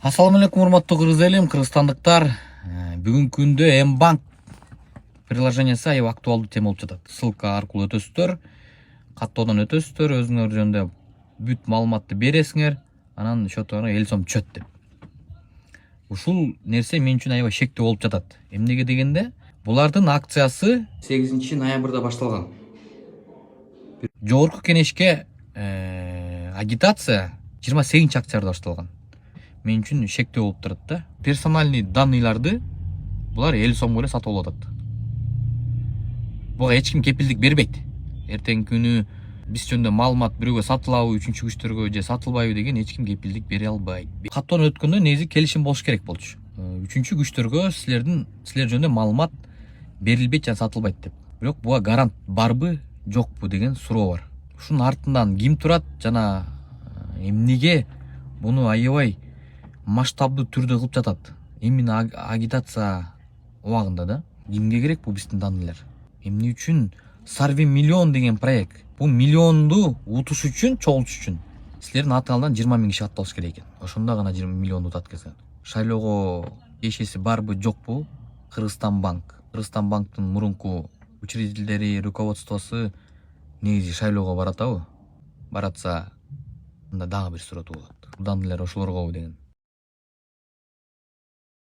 Assalamu алейкум, урматтуу кыргыз элим, кыргызстандыктар. Бүгүнкү күндө М-банк приложениясы аябай актуалдуу тема болуп жатат. Ссылка аркылуу өтөсүздөр, каттоодон өтөсүздөр, өзүңөр жөнүндө бүт маалыматты бересиңер, анан счетуңарга 50 сом түшөт деп. Ушул нерсе мен үчүн аябай шектүү болуп жатат. Эмнеге дегенде, булардын акциясы 8 ноябрда башталган. Жогорку кеңешке агитация 28 октябрда башталган. Мен үчүн шектүү болуп турат да. Персональный данныйларды булар 50 сомго эле сатып алып атат. Буга эч ким кепилдик бербейт. Эртеңки күнү биз жөнүндө маалымат бирөөгө сатылабы, үчүнчү күчтөргө же сатылбайбы деген эч ким кепилдик бере албайт. Каттоон өткөндө негизи келишим болуш керек болчу. Үчүнчү күчтөргө силер жөнүндө маалымат берилбейт жана сатылбайт деп. Бирок буга гарант барбы, жокпу деген суроо бар. Ушунун артынан ким турат жана эмнеге буну аябай масштабдуу түрдө кылып жатат? Именно агитация убагында да. Кимге керек бул биздин данныйлар? Эмне үчүн Sarvi миллион деген проект? Бул миллионду утуш үчүн, чогултуш үчүн силердин атыңардан 20 000 киши атталыш керек экен. Ошондо гана 20 миллионду утат экен. Шайлоого тиешеси барбы, жокпу? Кыргызстан банктын мурунку учредителери, руководствосу негизи шайлоого баратабы? Баратса, анда дагы бир суроо туулат. Данныйлар ошолоргобу деген.